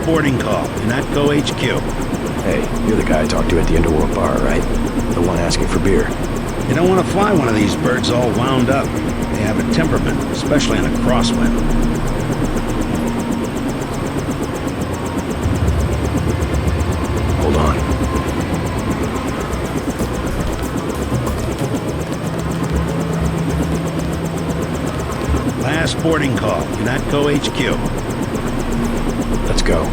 boarding call. Go HQ. Hey, you're the guy I talked to at the Underworld bar, right? The one asking for beer. You don't want to fly one of these birds all wound up. They have a temperament, especially in a crosswind. Hold on. Last boarding call. Go HQ. Let's go.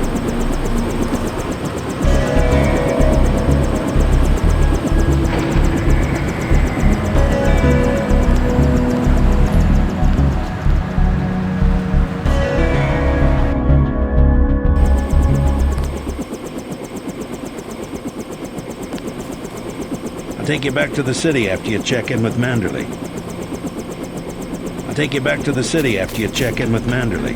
I'll take you back to the city after you check in with Manderley. I'll take you back to the city after you check in with Manderley.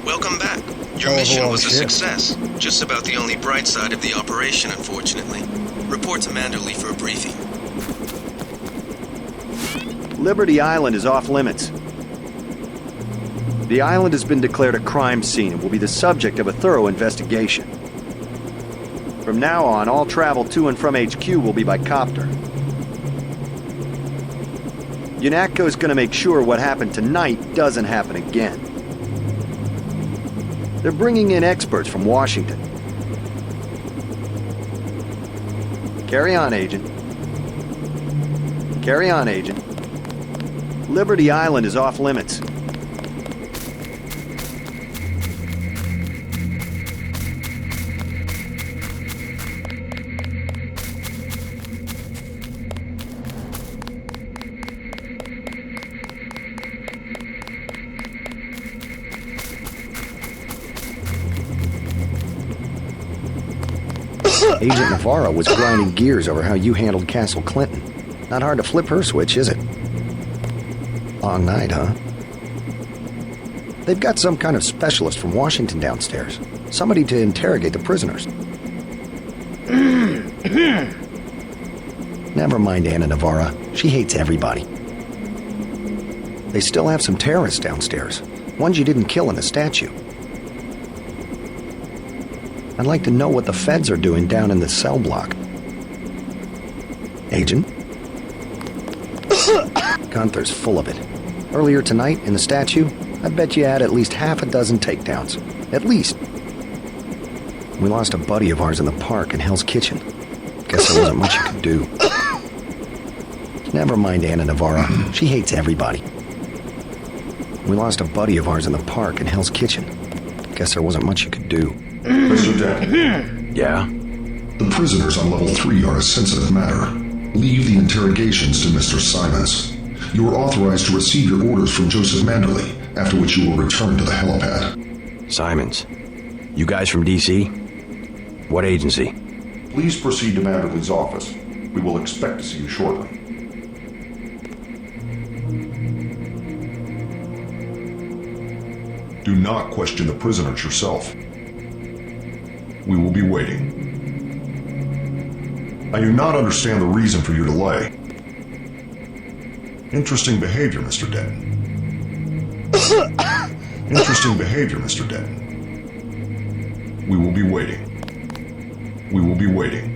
Welcome back. Your mission was a success. Just about the only bright side of the operation, unfortunately. Report to Manderley for a briefing. Liberty Island is off limits. The island has been declared a crime scene and will be the subject of a thorough investigation. From now on, all travel to and from HQ will be by copter. UNATCO is going to make sure what happened tonight doesn't happen again. They're bringing in experts from Washington. Carry on, Agent. Carry on, Agent. Liberty Island is off limits. Agent Navarro was grinding gears over how you handled Castle Clinton. Not hard to flip her switch, is it? Long night, huh? They've got some kind of specialist from Washington downstairs. Somebody to interrogate the prisoners. Never mind Anna Navarra. She hates everybody. They still have some terrorists downstairs. Ones you didn't kill in the statue. I'd like to know what the feds are doing down in the cell block. Agent? Gunther's full of it. Earlier tonight, in the statue, I bet you had at least half a dozen takedowns. At least. We lost a buddy of ours in the park in Hell's Kitchen. Guess there wasn't much you could do. Never mind Anna Navarro. She hates everybody. We lost a buddy of ours in the park in Hell's Kitchen. Guess there wasn't much you could do. Mr. Denton. Yeah? The prisoners on level 3 are a sensitive matter. Leave the interrogations to Mr. Simons. You are authorized to receive your orders from Joseph Manderley, after which you will return to the helipad. Simons. You guys from DC? What agency? Please proceed to Manderley's office. We will expect to see you shortly. Do not question the prisoners yourself. We will be waiting. I do not understand the reason for your delay. Interesting behavior, Mr. Denton. Interesting behavior, Mr. Denton. We will be waiting. We will be waiting.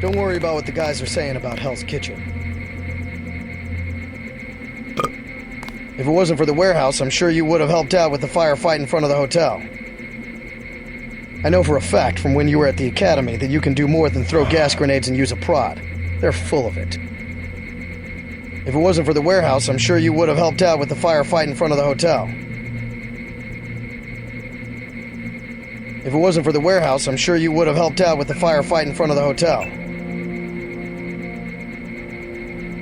Don't worry about what the guys are saying about Hell's Kitchen. If it wasn't for the warehouse, I'm sure you would have helped out with the firefight in front of the hotel. I know for a fact from when you were at the academy that you can do more than throw gas grenades and use a prod. They're full of it. If it wasn't for the warehouse, I'm sure you would have helped out with the firefight in front of the hotel. If it wasn't for the warehouse, I'm sure you would have helped out with the firefight in front of the hotel.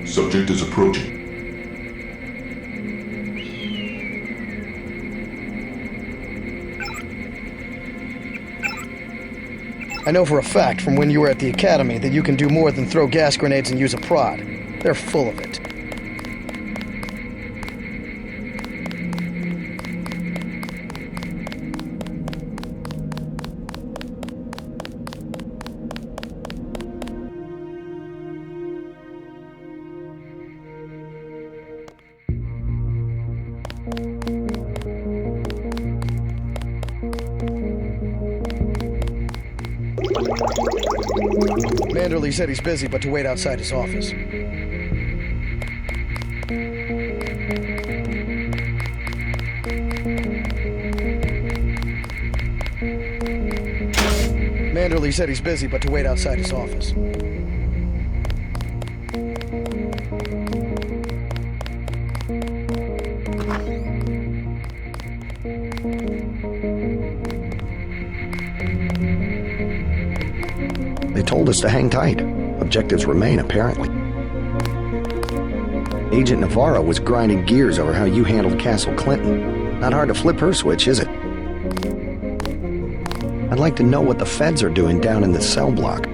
Subject is approaching. I know for a fact from when you were at the academy that you can do more than throw gas grenades and use a prod. They're full of it. Manderley said he's busy, but to wait outside his office. Manderley said he's busy, but to wait outside his office. They told us to hang tight. Objectives remain, apparently. Agent Navarro was grinding gears over how you handled Castle Clinton. Not hard to flip her switch, is it? I'd like to know what the feds are doing down in the cell block.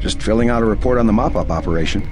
Just filling out a report on the mop-up operation.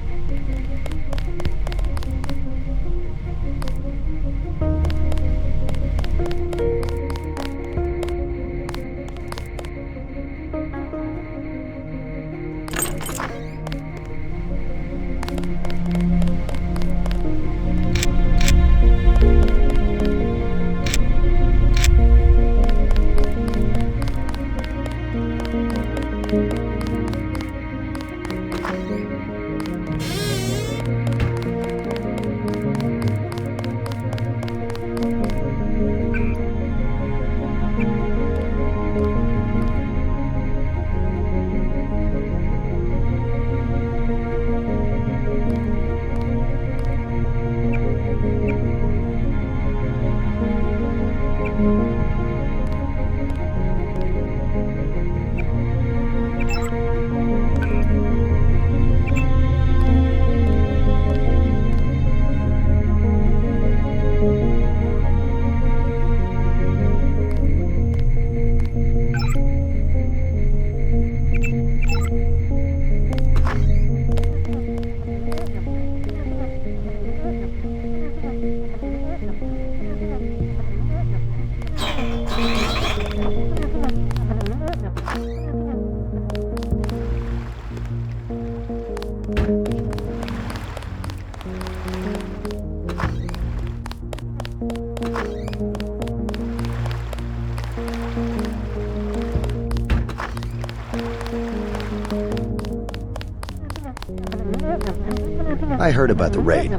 I heard about the raid.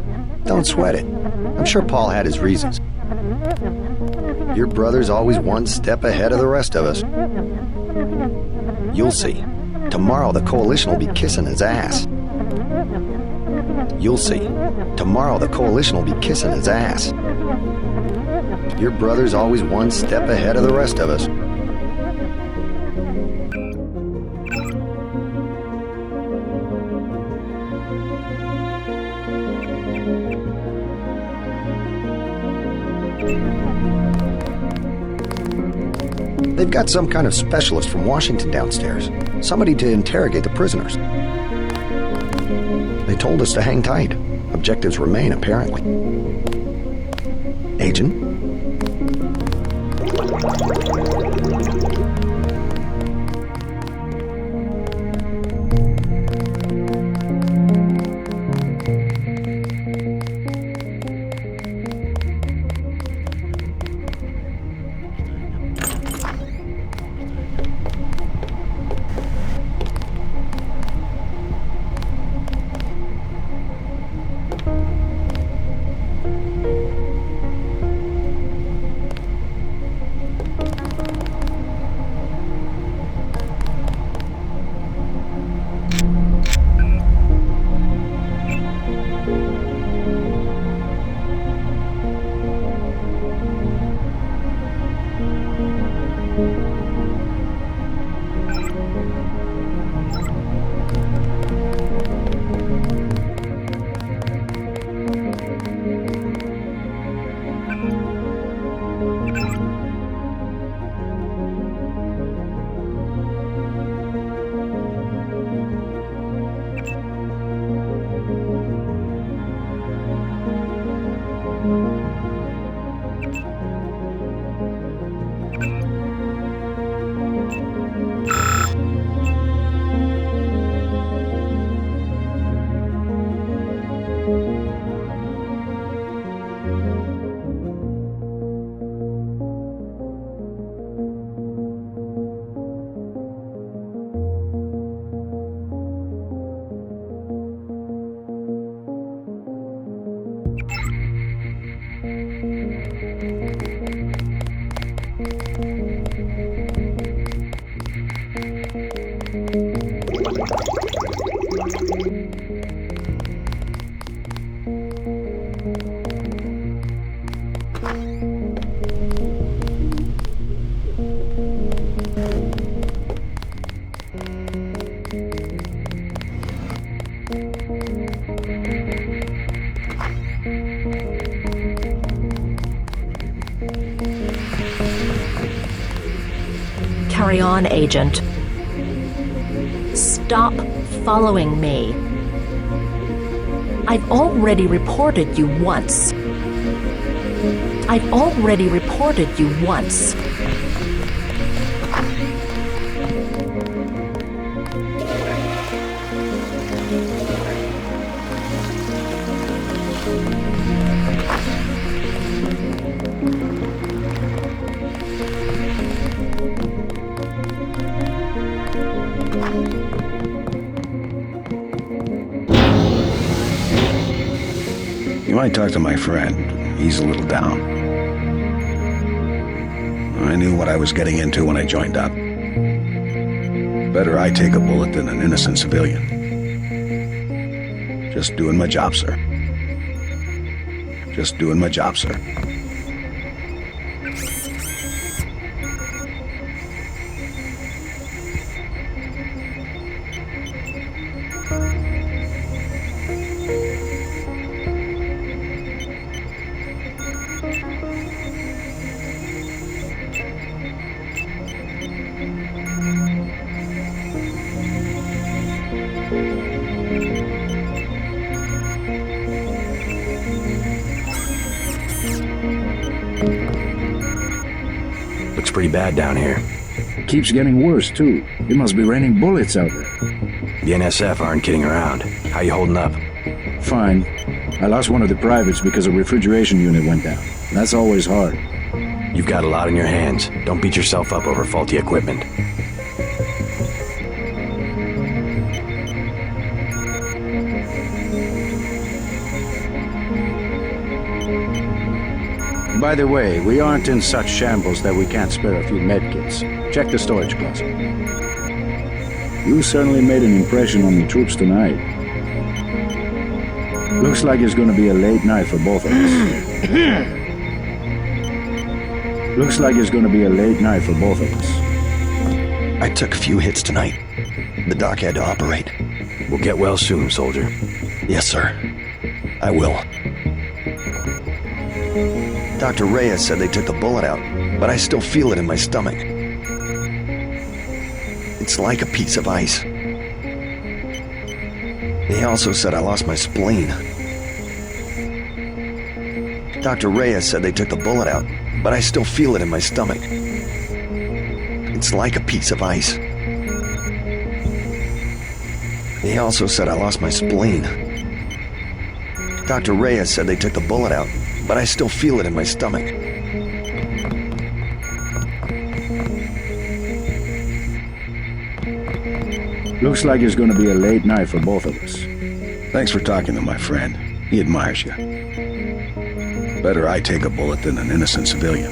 Don't sweat it. I'm sure Paul had his reasons. Your brother's always one step ahead of the rest of us. You'll see. Tomorrow the Coalition will be kissing his ass. You'll see. Tomorrow the Coalition will be kissing his ass. Your brother's always one step ahead of the rest of us. They've got some kind of specialist from Washington downstairs. Somebody to interrogate the prisoners. They told us to hang tight. Objectives remain, apparently. Agent? Carry on, Agent. Stop following me. I've already reported you once. I've already reported you once. You might talk to my friend. He's a little down. I knew what I was getting into when I joined up. Better I take a bullet than an innocent civilian. Just doing my job, sir. Just doing my job, sir. Looks pretty bad down here. Keeps getting worse, too. It must be raining bullets out there. The NSF aren't kidding around. How you holding up? Fine. I lost one of the privates because a refrigeration unit went down. That's always hard. You've got a lot on your hands. Don't beat yourself up over faulty equipment. By the way, we aren't in such shambles that we can't spare a few medkits. Check the storage closet. You certainly made an impression on the troops tonight. Looks like it's gonna be a late night for both of us. Looks like it's gonna be a late night for both of us. I took a few hits tonight. The doc had to operate. We'll get well soon, soldier. Yes, sir. I will. Dr. Reyes said they took the bullet out, but I still feel it in my stomach. It's like a piece of ice. He also said I lost my spleen. Dr. Reyes said they took the bullet out, but I still feel it in my stomach. It's like a piece of ice. He also said I lost my spleen. Dr. Reyes said they took the bullet out, but I still feel it in my stomach. Looks like it's gonna be a late night for both of us. Thanks for talking to my friend. He admires you. Better I take a bullet than an innocent civilian.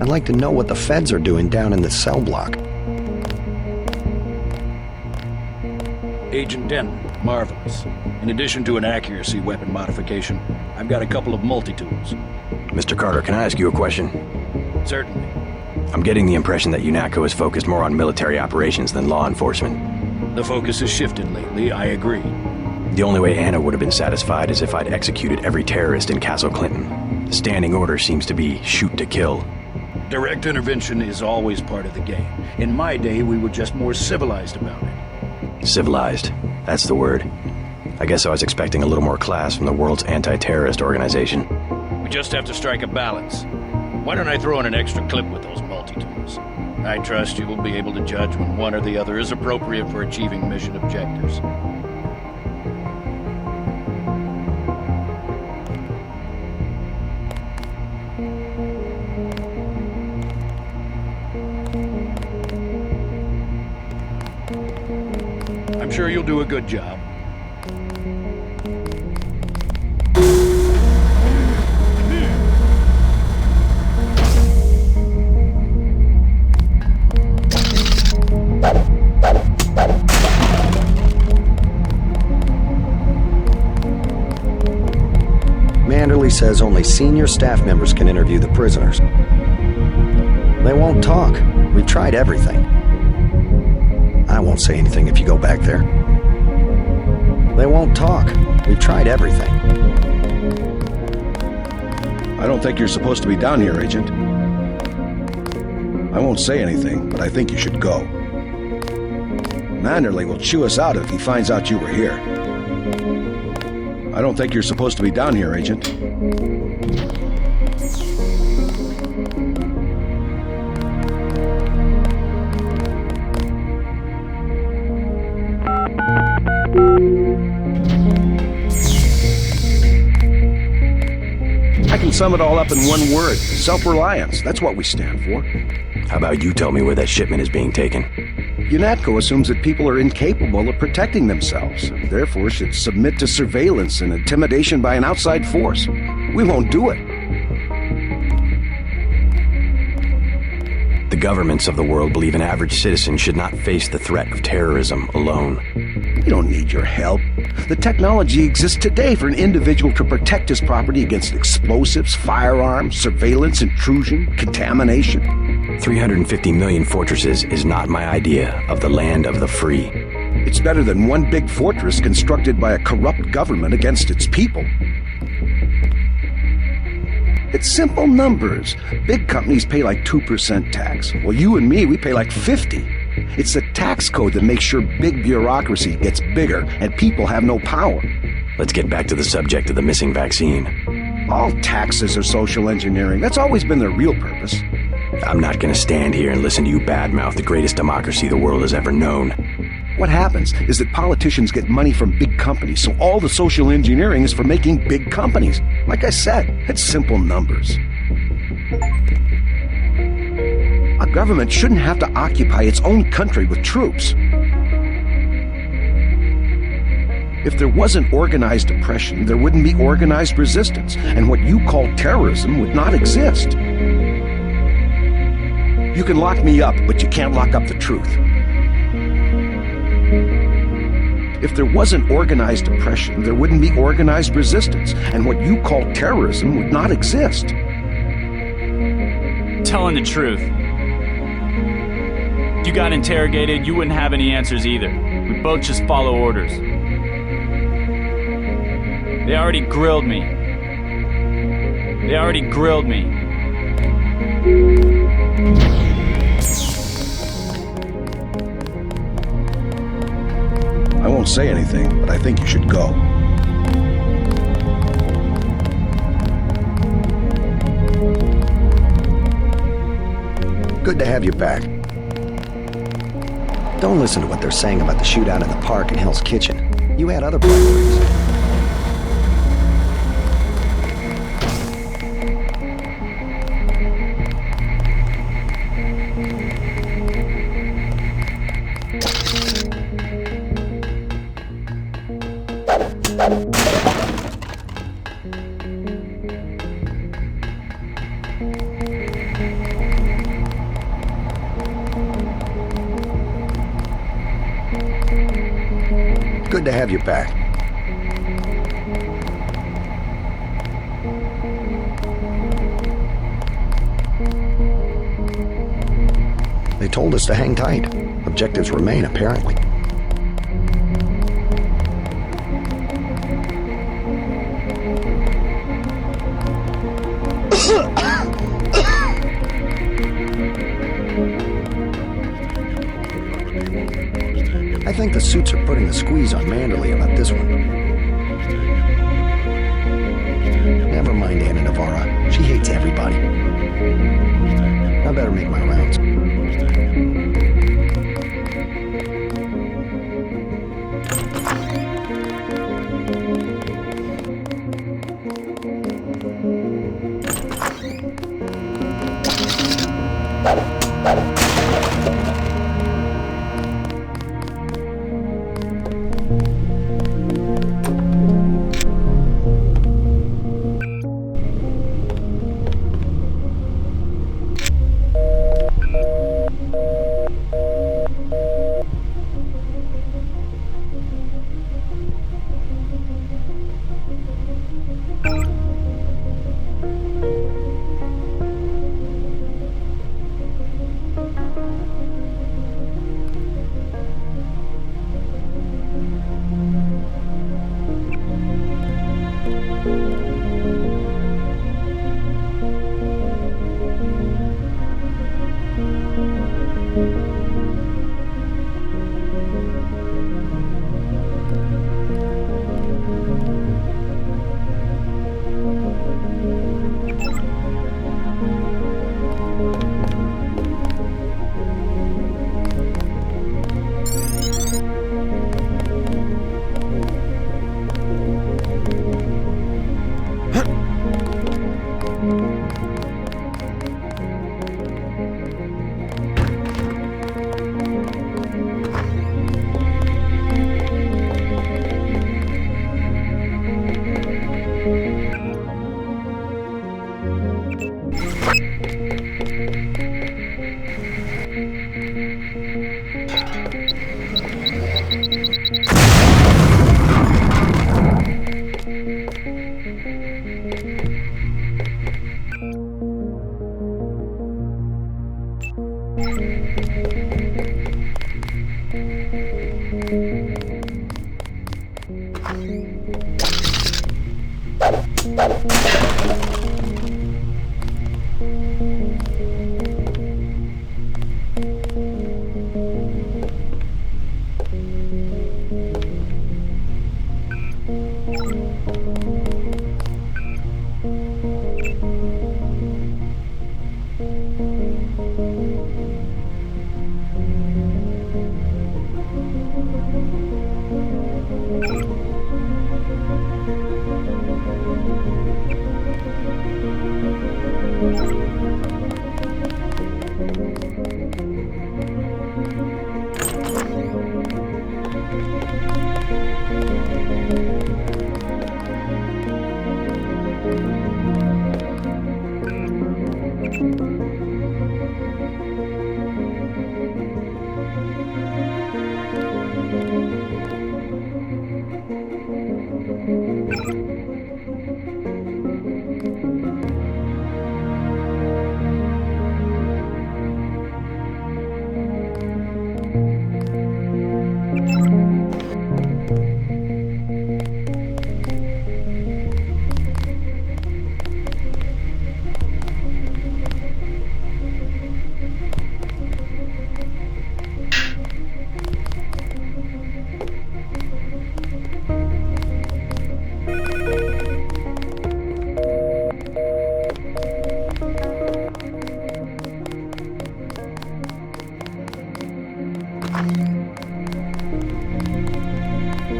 I'd like to know what the feds are doing down in the cell block. Agent Denton, marvelous. In addition to an accuracy weapon modification, I've got a couple of multi-tools. Mr. Carter, can I ask you a question? Certainly. I'm getting the impression that UNATCO is focused more on military operations than law enforcement. The focus has shifted lately, I agree. The only way Anna would have been satisfied is if I'd executed every terrorist in Castle Clinton. The standing order seems to be shoot to kill. Direct intervention is always part of the game. In my day, we were just more civilized about it. Civilized. That's the word. I guess I was expecting a little more class from the world's anti-terrorist organization. We just have to strike a balance. Why don't I throw in an extra clip with those multi-tools? I trust you will be able to judge when one or the other is appropriate for achieving mission objectives. I'm sure you'll do a good job. Manderley says only senior staff members can interview the prisoners. They won't talk. We've tried everything. I won't say anything if you go back there. They won't talk. We've tried everything. I don't think you're supposed to be down here, Agent. I won't say anything, but I think you should go. Manderley will chew us out if he finds out you were here. I don't think you're supposed to be down here, Agent. I can sum it all up in one word. Self-reliance. That's what we stand for. How about you tell me where that shipment is being taken? UNATCO assumes that people are incapable of protecting themselves, and therefore should submit to surveillance and intimidation by an outside force. We won't do it. The governments of the world believe an average citizen should not face the threat of terrorism alone. We don't need your help. The technology exists today for an individual to protect his property against explosives, firearms, surveillance, intrusion, contamination. 350 million fortresses is not my idea of the land of the free. It's better than one big fortress constructed by a corrupt government against its people. It's simple numbers. Big companies pay like 2% tax. Well, you and me, we pay like 50. It's the tax code that makes sure big bureaucracy gets bigger and people have no power. Let's get back to the subject of the missing vaccine. All taxes are social engineering. That's always been their real purpose. I'm not going to stand here and listen to you badmouth the greatest democracy the world has ever known. What happens is that politicians get money from big companies, so all the social engineering is for making big companies. Like I said, it's simple numbers. A government shouldn't have to occupy its own country with troops. If there wasn't organized oppression, there wouldn't be organized resistance, and what you call terrorism would not exist. You can lock me up, but you can't lock up the truth. If there wasn't organized oppression, there wouldn't be organized resistance, and what you call terrorism would not exist. Telling the truth. If you got interrogated, you wouldn't have any answers either. We both just follow orders. They already grilled me. I won't say anything, but I think you should go. Good to have you back. Don't listen to what they're saying about the shootout in the park and Hell's Kitchen. You had other priorities. Good to have you back. They told us to hang tight. Objectives remain, apparently. I think the suits are putting the squeeze on Manderley about this one. Never mind Anna Navarra. She hates everybody. I better make my rounds.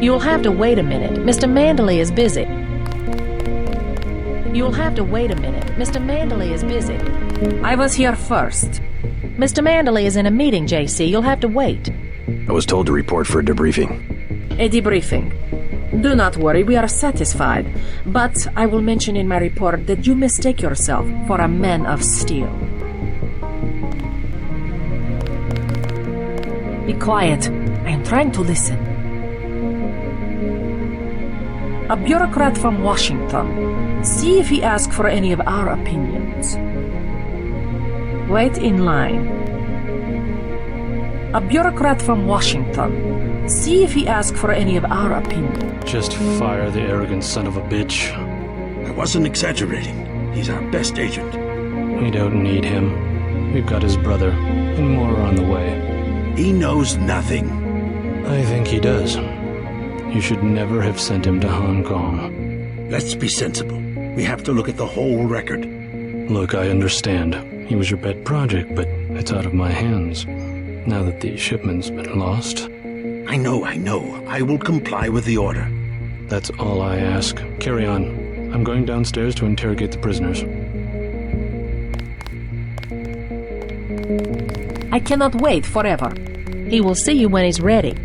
You'll have to wait a minute. Mr. Mandley is busy. You'll have to wait a minute. Mr. Mandley is busy. I was here first. Mr. Mandley is in a meeting, JC. You'll have to wait. I was told to report for a debriefing. A debriefing. Do not worry, we are satisfied. But I will mention in my report that you mistake yourself for a man of steel. Be quiet. I am trying to listen. A bureaucrat from Washington. See if he asks for any of our opinions. Wait in line. A bureaucrat from Washington. See if he asks for any of our opinions. Just fire the arrogant son of a bitch. I wasn't exaggerating. He's our best agent. We don't need him. We've got his brother, and more are on the way. He knows nothing. I think he does. You should never have sent him to Hong Kong. Let's be sensible. We have to look at the whole record. Look, I understand. He was your pet project, but it's out of my hands. Now that the shipment's been lost. I know. I will comply with the order. That's all I ask. Carry on. I'm going downstairs to interrogate the prisoners. I cannot wait forever. He will see you when he's ready.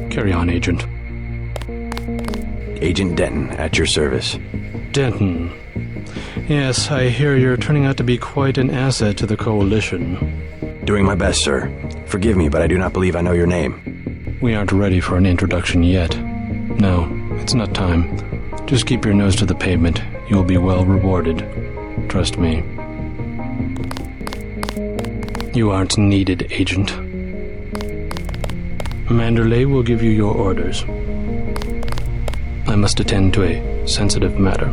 Carry on, Agent. Agent Denton, at your service. Denton. Yes, I hear you're turning out to be quite an asset to the Coalition. Doing my best, sir. Forgive me, but I do not believe I know your name. We aren't ready for an introduction yet. No, it's not time. Just keep your nose to the pavement. You'll be well rewarded. Trust me. You aren't needed, Agent. Manderley will give you your orders. I must attend to a sensitive matter.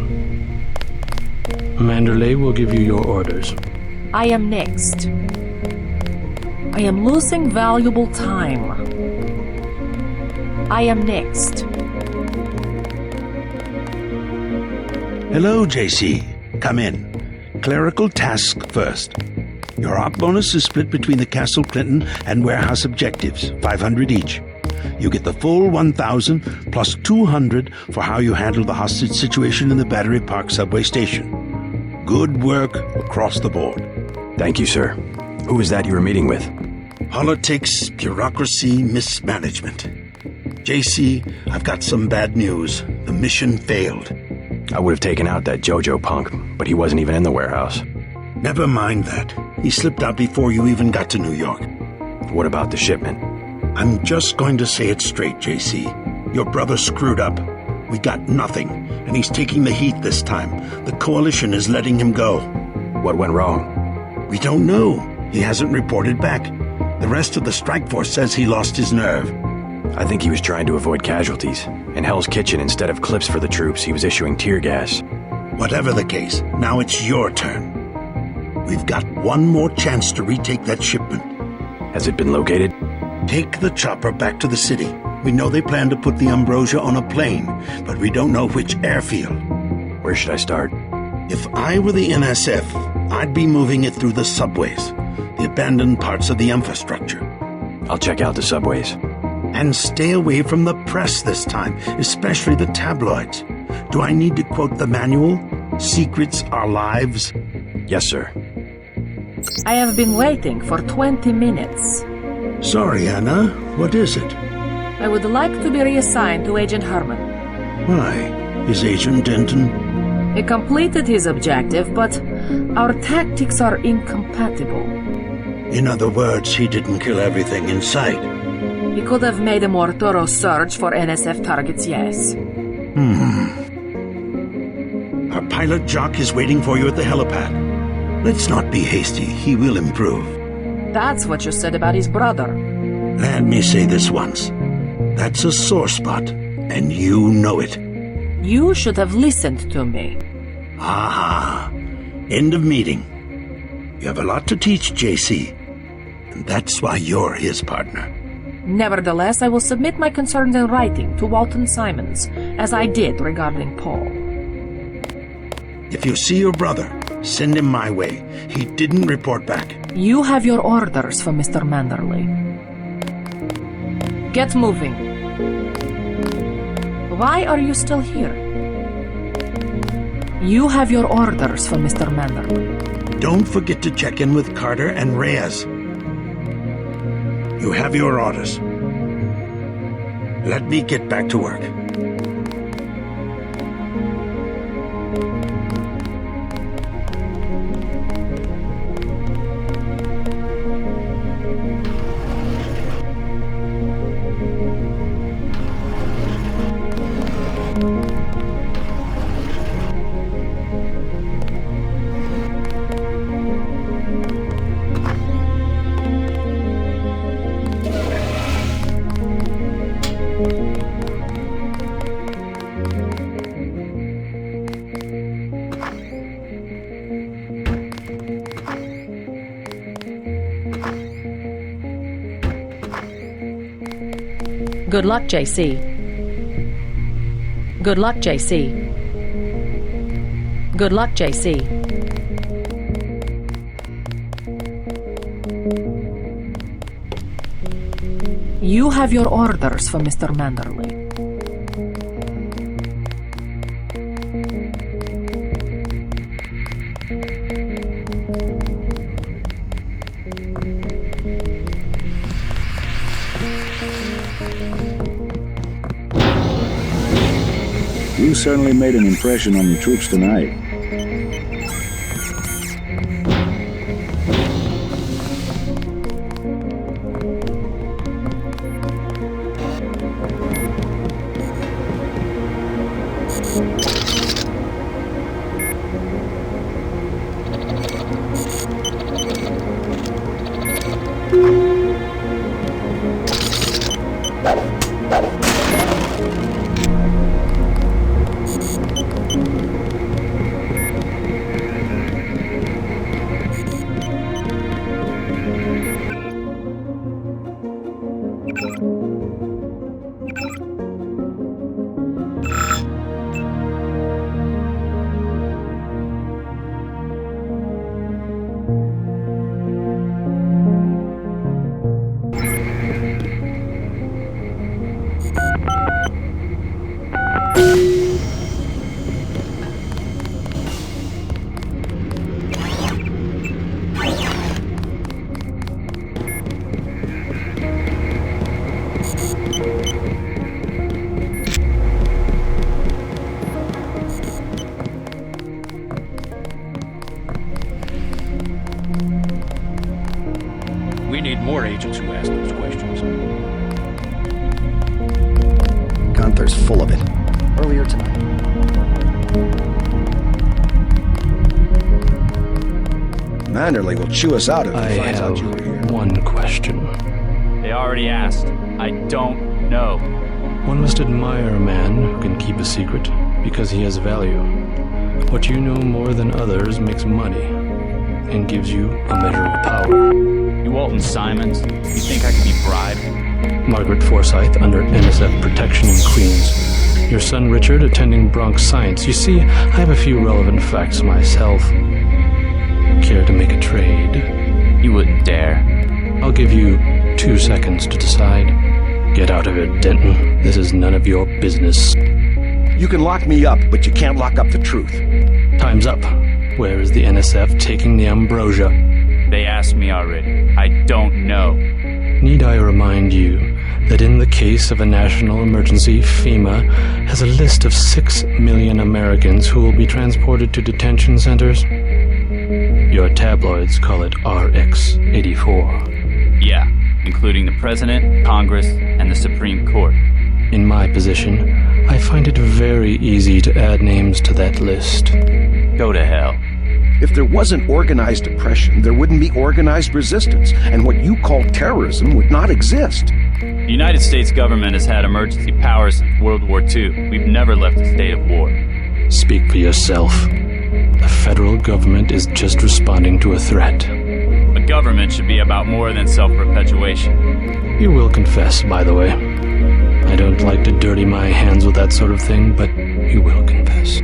Manderley will give you your orders. I am next. I am losing valuable time. I am next. Hello, JC. Come in. Clerical task first. Your op bonus is split between the Castle Clinton and warehouse objectives, 500 each. You get the full 1,000 plus 200 for how you handle the hostage situation in the Battery Park subway station. Good work across the board. Thank you, sir. Who is that you were meeting with? Politics, bureaucracy, mismanagement. JC, I've got some bad news. The mission failed. I would have taken out that JoJo punk, but he wasn't even in the warehouse. Never mind that. He slipped out before you even got to New York. What about the shipment? I'm just going to say it straight, JC. Your brother screwed up. We got nothing, and he's taking the heat this time. The Coalition is letting him go. What went wrong? We don't know. He hasn't reported back. The rest of the strike force says he lost his nerve. I think he was trying to avoid casualties. In Hell's Kitchen, instead of clips for the troops, he was issuing tear gas. Whatever the case, now it's your turn. We've got one more chance to retake that shipment. Has it been located? Take the chopper back to the city. We know they plan to put the Ambrosia on a plane, but we don't know which airfield. Where should I start? If I were the NSF, I'd be moving it through the subways, the abandoned parts of the infrastructure. I'll check out the subways. And stay away from the press this time, especially the tabloids. Do I need to quote the manual? Secrets are lives? Yes, sir. I have been waiting for 20 minutes. Sorry, Anna. What is it? I would like to be reassigned to Agent Herman. Why? Is Agent Denton? He completed his objective, but our tactics are incompatible. In other words, he didn't kill everything in sight. He could have made a more thorough search for NSF targets, yes. Our pilot Jock is waiting for you at the helipad. Let's not be hasty. He will improve. That's what you said about his brother. Let me say this once. That's a sore spot, and you know it. You should have listened to me. Aha. End of meeting. You have a lot to teach, JC. And that's why you're his partner. Nevertheless, I will submit my concerns in writing to Walton Simons, as I did regarding Paul. If you see your brother, send him my way. He didn't report back. You have your orders from Mr. Manderley. Get moving. Why are you still here? You have your orders from Mr. Manderley. Don't forget to check in with Carter and Reyes. You have your orders. Let me get back to work. Good luck, JC. Good luck, JC. Good luck, JC. You have your orders from Mr. Manderley. You certainly made an impression on the troops tonight. tonight. Manderley will chew us out if he finds out you were here. One question. They already asked. I don't know. One must admire a man who can keep a secret because he has value. What you know more than others makes money and gives you a measure of power. You Walton Simons, you think I can be bribed? Margaret Forsyth under NSF protection in Queens. Your son Richard attending Bronx Science. You see, I have a few relevant facts myself. Care to make a trade? You wouldn't dare. I'll give you 2 seconds to decide. Get out of it, Denton. This is none of your business. You can lock me up, but you can't lock up the truth. Time's up. Where is the NSF taking the ambrosia? They asked me already. I don't know. Need I remind you that in the case of a national emergency, FEMA has a list of 6 million Americans who will be transported to detention centers? Your tabloids call it RX-84. Yeah, including the President, Congress, and the Supreme Court. In my position, I find it very easy to add names to that list. Go to hell. If there wasn't organized oppression, there wouldn't be organized resistance, and what you call terrorism would not exist. The United States government has had emergency powers since World War II. We've never left a state of war. Speak for yourself. The federal government is just responding to a threat. A government should be about more than self-perpetuation. You will confess, by the way. I don't like to dirty my hands with that sort of thing, but you will confess.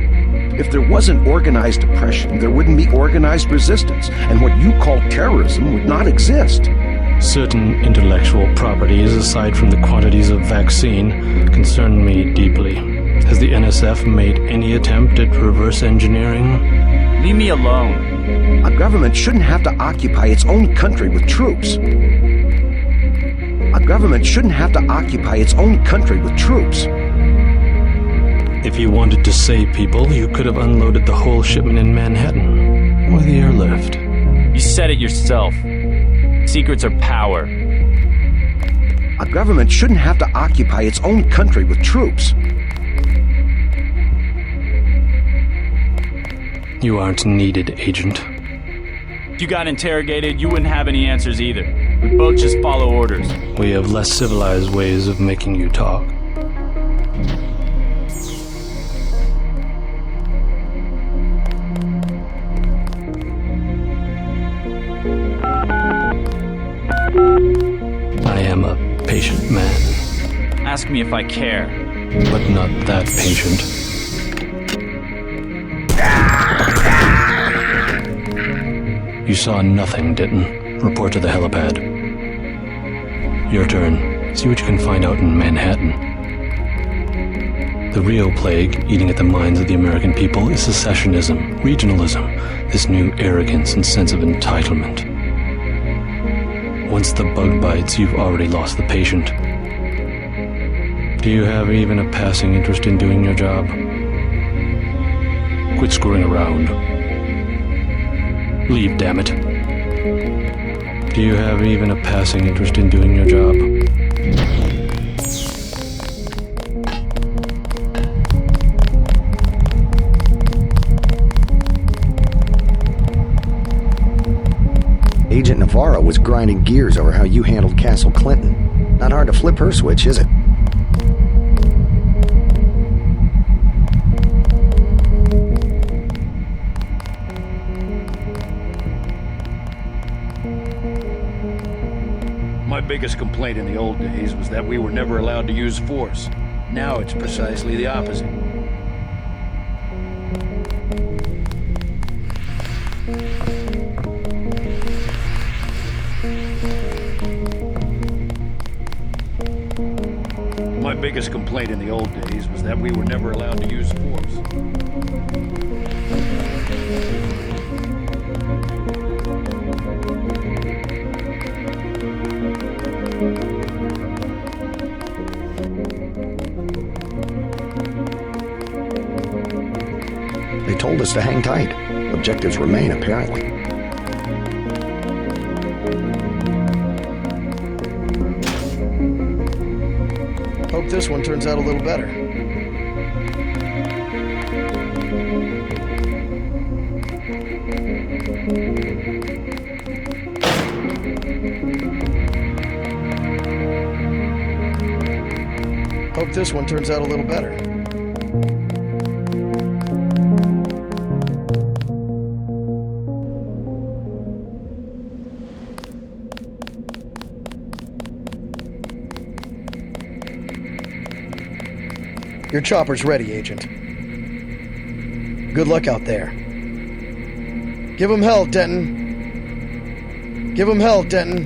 If there wasn't organized oppression, there wouldn't be organized resistance, and what you call terrorism would not exist. Certain intellectual properties, aside from the quantities of vaccine, concern me deeply. Has the NSF made any attempt at reverse engineering? Leave me alone. A government shouldn't have to occupy its own country with troops. A government shouldn't have to occupy its own country with troops. If you wanted to save people, you could have unloaded the whole shipment in Manhattan, or the airlift. You said it yourself. Secrets are power. A government shouldn't have to occupy its own country with troops. You aren't needed, Agent. If you got interrogated, you wouldn't have any answers either. We both just follow orders. We have less civilized ways of making you talk. I am a patient man. Ask me if I care. But not that patient. You saw nothing, Denton. Report to the helipad. Your turn. See what you can find out in Manhattan. The real plague eating at the minds of the American people is secessionism, regionalism, this new arrogance and sense of entitlement. Once the bug bites, you've already lost the patient. Do you have even a passing interest in doing your job? Quit screwing around. Leave, damn it. Do you have even a passing interest in doing your job? Agent Navarro was grinding gears over how you handled Castle Clinton. Not hard to flip her switch, is it? My biggest complaint in the old days was that we were never allowed to use force. Now it's precisely the opposite. My biggest complaint in the old days was that we were never allowed to use force. They told us to hang tight. Objectives remain, apparently. Hope this one turns out a little better. this one turns out a little better. Your chopper's ready, Agent. Good luck out there. Give 'em hell, Denton. Give 'em hell, Denton.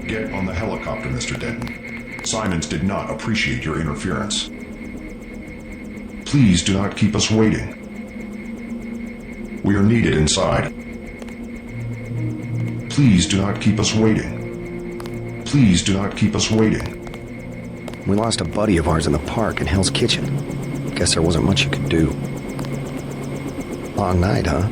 Get on the helicopter, Mr. Denton. Simons did not appreciate your interference. Please do not keep us waiting. We are needed inside. Please do not keep us waiting. Please do not keep us waiting. We lost a buddy of ours in the park in Hell's Kitchen. Guess there wasn't much you could do. Long night, huh?